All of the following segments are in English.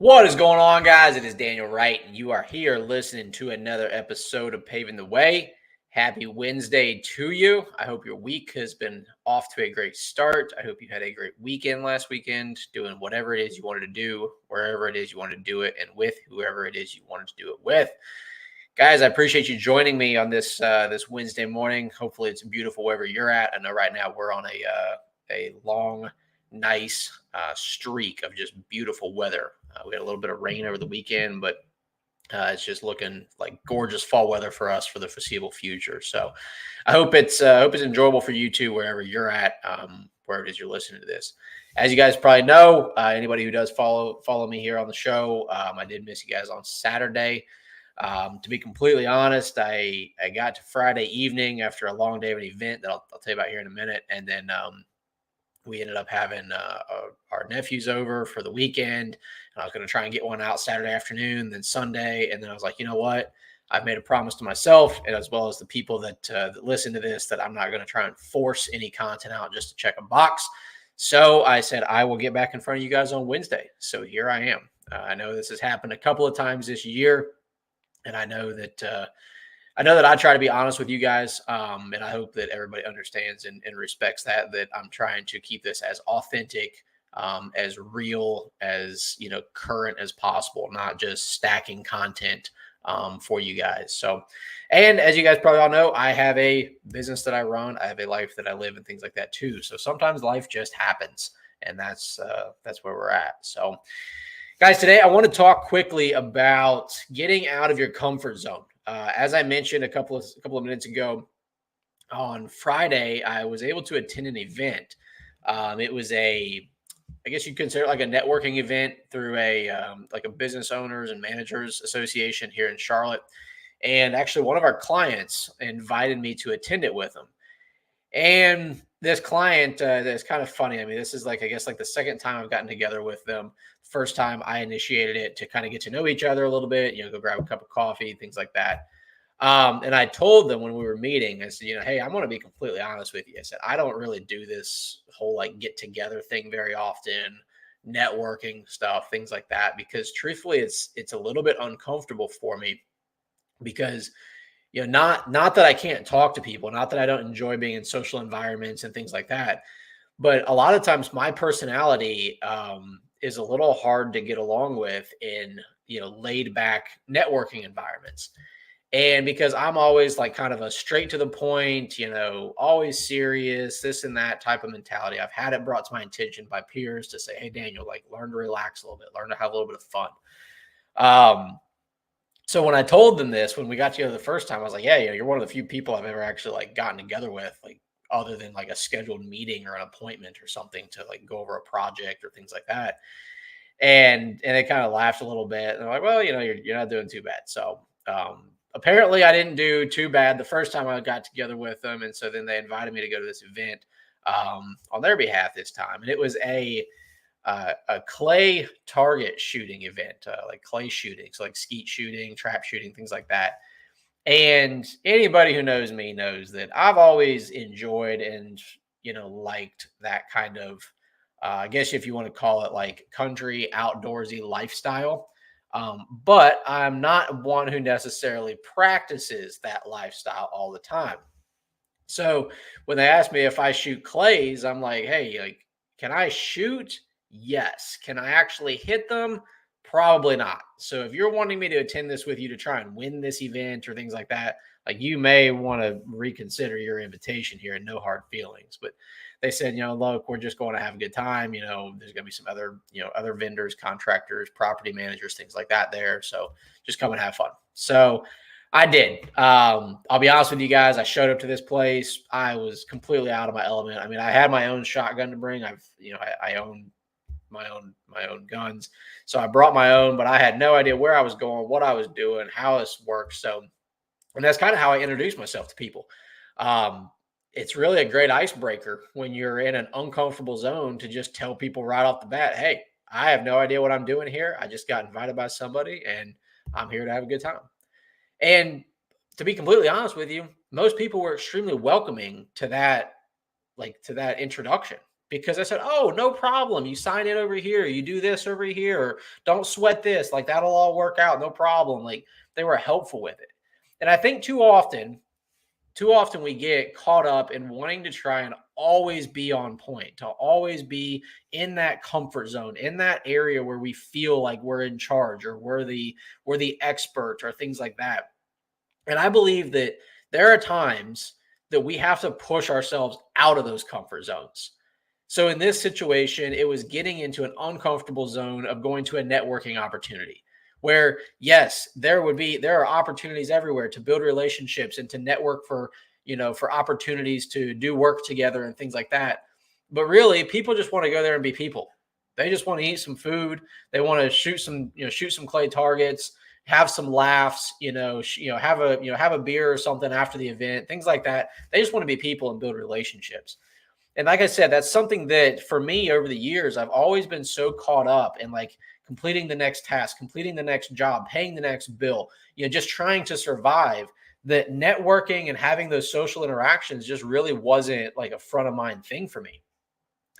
What is going on, guys? It is Daniel Wright, and you are here listening to another episode of Paving the Way. Happy Wednesday to you. I hope your week has been off to a great start. I hope you had a great weekend last weekend, doing whatever it is you wanted to do, wherever it is you wanted to do it, and with whoever it is you wanted to do it with. Guys, I appreciate you joining me on this Wednesday morning. Hopefully, it's beautiful wherever you're at. I know right now we're on a long, nice streak of just beautiful weather. We had a little bit of rain over the weekend, but it's just looking like gorgeous fall weather for us for the foreseeable future. So I hope it's enjoyable for you too, wherever you're at, wherever it is you're listening to this. As you guys probably know, anybody who does follow me here on the show, I did miss you guys on Saturday. To be completely honest, I got to Friday evening after a long day of an event that I'll tell you about here in a minute, and then we ended up having our nephews over for the weekend, and I was going to try and get one out Saturday afternoon, then Sunday, and then I was like, you know what? I've made a promise to myself, and as well as the people that listen to this, that I'm not going to try and force any content out just to check a box. So I said I will get back in front of you guys on Wednesday. So here I am. I know this has happened a couple of times this year, and I know that I try to be honest with you guys, and I hope that everybody understands and respects that I'm trying to keep this as authentic, as real, as current as possible, not just stacking content for you guys. So, and as you guys probably all know, I have a business that I run, I have a life that I live, and things like that too. So sometimes life just happens, and that's where we're at. So, guys, today I want to talk quickly about getting out of your comfort zone. As I mentioned a couple of minutes ago, on Friday, I was able to attend an event. It was I guess you'd consider it like a networking event through like a business owners and managers association here in Charlotte. And actually, one of our clients invited me to attend it with them. And this client, that's kind of funny. I mean, this is like, I guess, like the second time I've gotten together with them. First time I initiated it to kind of get to know each other a little bit, go grab a cup of coffee, things like that. And I told them when we were meeting, I said, hey, I'm going to be completely honest with you. I said, I don't really do this whole like get together thing very often, networking stuff, things like that, because truthfully, it's a little bit uncomfortable for me because not that I can't talk to people, not that I don't enjoy being in social environments and things like that, but a lot of times my personality is a little hard to get along with in laid back networking environments. And because I'm always like kind of a straight to the point, always serious, this and that type of mentality, I've had it brought to my attention by peers to say, hey, Daniel, like learn to relax a little bit, learn to have a little bit of fun. So when I told them this, when we got together the first time, I was like, yeah, you're one of the few people I've ever actually like gotten together with, like other than like a scheduled meeting or an appointment or something to like go over a project or things like that. And they kind of laughed a little bit. And they're like, well, you're not doing too bad. So apparently I didn't do too bad the first time I got together with them. And so then they invited me to go to this event on their behalf this time. And it was a clay target shooting event, like clay shooting, so like skeet shooting, trap shooting, things like that. And anybody who knows me knows that I've always enjoyed and liked that kind of, I guess if you want to call it like country outdoorsy lifestyle. But I'm not one who necessarily practices that lifestyle all the time. So when they asked me if I shoot clays, I'm like, hey, like, can I shoot? Yes. Can I actually hit them? Probably not. So if you're wanting me to attend this with you to try and win this event or things like that, like you may want to reconsider your invitation here and no hard feelings. But they said, look, we're just going to have a good time. There's going to be some other vendors, contractors, property managers, things like that there. So just come and have fun. So I did. I'll be honest with you guys. I showed up to this place. I was completely out of my element. I mean, I had my own shotgun to bring. I own my own guns. So I brought my own, but I had no idea where I was going, what I was doing, how this works. So, and that's kind of how I introduce myself to people. It's really a great icebreaker when you're in an uncomfortable zone to just tell people right off the bat, hey, I have no idea what I'm doing here. I just got invited by somebody and I'm here to have a good time. And to be completely honest with you, most people were extremely welcoming to that, like to that introduction. because I said, oh, no problem. You sign it over here. You do this over here. Or don't sweat this. Like that'll all work out. No problem. Like they were helpful with it. And I think too often we get caught up in wanting to try and always be on point, to always be in that comfort zone, in that area where we feel like we're in charge or we're the expert or things like that. And I believe that there are times that we have to push ourselves out of those comfort zones. So in this situation, it was getting into an uncomfortable zone of going to a networking opportunity where, yes, there are opportunities everywhere to build relationships and to network for opportunities to do work together and things like that. But really, people just want to go there and be people. They just want to eat some food. They want to shoot some clay targets, have some laughs, have a beer or something after the event, things like that. They just want to be people and build relationships. And like I said, that's something that for me over the years, I've always been so caught up in like completing the next task, completing the next job, paying the next bill, just trying to survive, that networking and having those social interactions just really wasn't like a front of mind thing for me.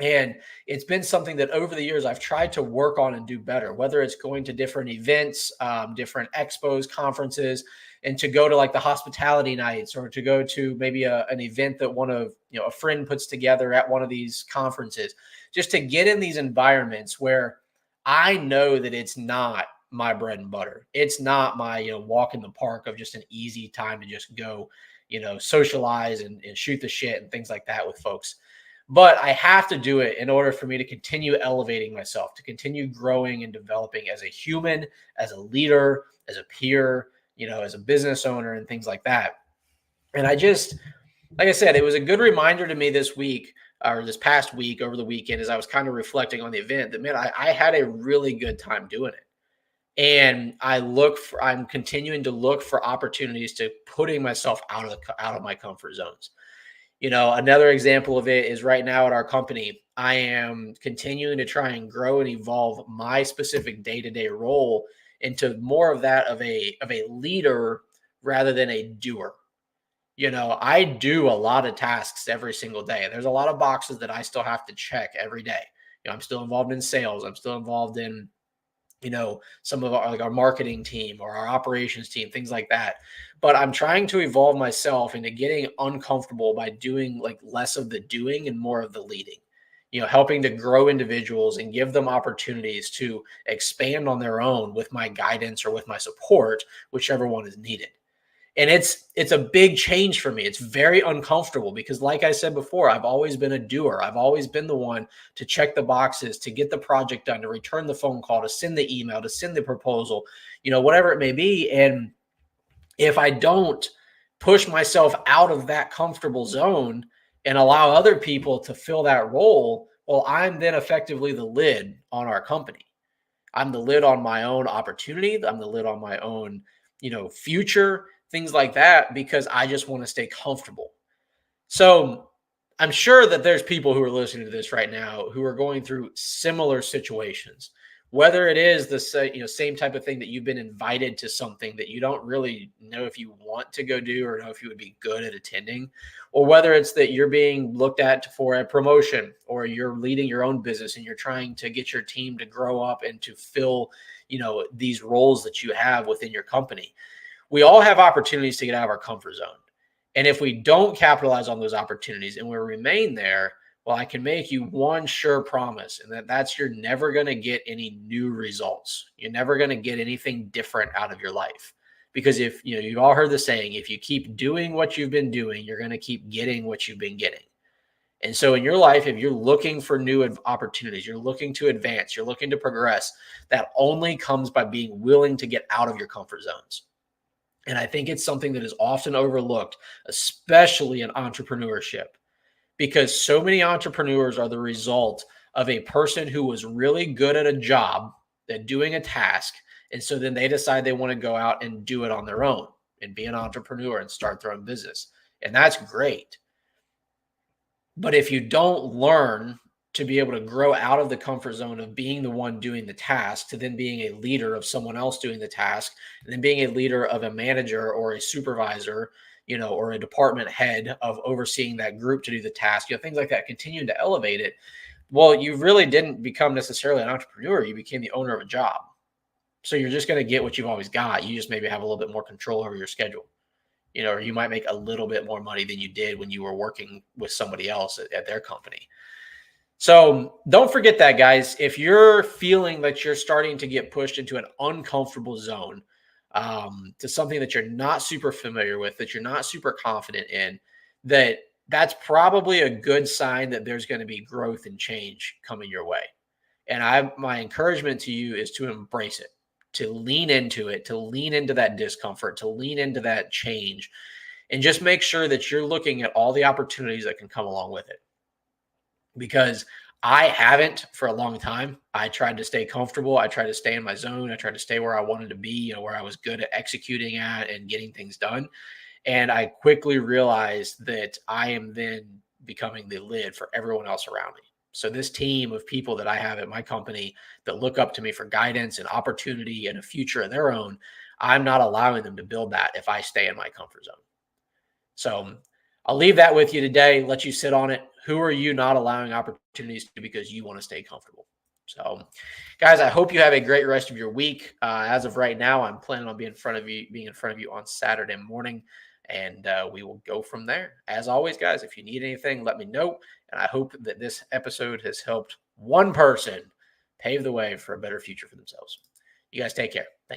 And it's been something that over the years I've tried to work on and do better, whether it's going to different events, different expos, conferences, and to go to like the hospitality nights or to go to maybe an event that a friend puts together at one of these conferences, just to get in these environments where I know that it's not my bread and butter. It's not my, walk in the park of just an easy time to just go, socialize and shoot the shit and things like that with folks. But I have to do it in order for me to continue elevating myself, to continue growing and developing as a human, as a leader, as a peer, as a business owner and things like that. And like I said, it was a good reminder to me this week or this past week over the weekend as I was kind of reflecting on the event that, man, I had a really good time doing it. And I'm continuing to look for opportunities to putting myself out of my comfort zones. Another example of it is right now at our company, I am continuing to try and grow and evolve my specific day-to-day role into more of that of a leader rather than a doer. I do a lot of tasks every single day. There's a lot of boxes that I still have to check every day. I'm still involved in sales. I'm still involved in some of our marketing team or our operations team, things like that. But I'm trying to evolve myself into getting uncomfortable by doing like less of the doing and more of the leading, helping to grow individuals and give them opportunities to expand on their own with my guidance or with my support, whichever one is needed. And it's a big change for me. It's very uncomfortable because like I said before, I've always been a doer. I've always been the one to check the boxes, to get the project done, to return the phone call, to send the email, to send the proposal, whatever it may be. And if I don't push myself out of that comfortable zone and allow other people to fill that role, well, I'm then effectively the lid on our company. I'm the lid on my own opportunity. I'm the lid on my own, future, things like that, because I just want to stay comfortable. So I'm sure that there's people who are listening to this right now who are going through similar situations, whether it is the same type of thing that you've been invited to something that you don't really know if you want to go do or know if you would be good at attending, or whether it's that you're being looked at for a promotion or you're leading your own business and you're trying to get your team to grow up and to fill, these roles that you have within your company. We all have opportunities to get out of our comfort zone. And if we don't capitalize on those opportunities and we remain there, well, I can make you one sure promise, and that's you're never going to get any new results. You're never going to get anything different out of your life. Because if you've all heard the saying, if you keep doing what you've been doing, you're going to keep getting what you've been getting. And so in your life, if you're looking for new opportunities, you're looking to advance, you're looking to progress, that only comes by being willing to get out of your comfort zones. And I think it's something that is often overlooked, especially in entrepreneurship, because so many entrepreneurs are the result of a person who was really good at a job, at doing a task. And so then they decide they want to go out and do it on their own and be an entrepreneur and start their own business. And that's great. But if you don't learn to be able to grow out of the comfort zone of being the one doing the task to then being a leader of someone else doing the task, and then being a leader of a manager or a supervisor, or a department head of overseeing that group to do the task, things like that, continuing to elevate it. Well, you really didn't become necessarily an entrepreneur. You became the owner of a job. So you're just going to get what you've always got. You just maybe have a little bit more control over your schedule, or you might make a little bit more money than you did when you were working with somebody else at their company. So don't forget that, guys. If you're feeling that you're starting to get pushed into an uncomfortable zone, to something that you're not super familiar with, that you're not super confident in, that's probably a good sign that there's going to be growth and change coming your way. And my encouragement to you is to embrace it, to lean into it, to lean into that discomfort, to lean into that change, and just make sure that you're looking at all the opportunities that can come along with it. Because I haven't for a long time. I tried to stay comfortable. I tried to stay in my zone. I tried to stay where I wanted to be, where I was good at executing at and getting things done. And I quickly realized that I am then becoming the lid for everyone else around me. So this team of people that I have at my company that look up to me for guidance and opportunity and a future of their own, I'm not allowing them to build that if I stay in my comfort zone. So I'll leave that with you today, let you sit on it. Who are you not allowing opportunities to because you want to stay comfortable? So, guys, I hope you have a great rest of your week. As of right now, I'm planning on being in front of you on Saturday morning, and we will go from there. As always, guys, if you need anything, let me know. And I hope that this episode has helped one person pave the way for a better future for themselves. You guys take care. Thank you.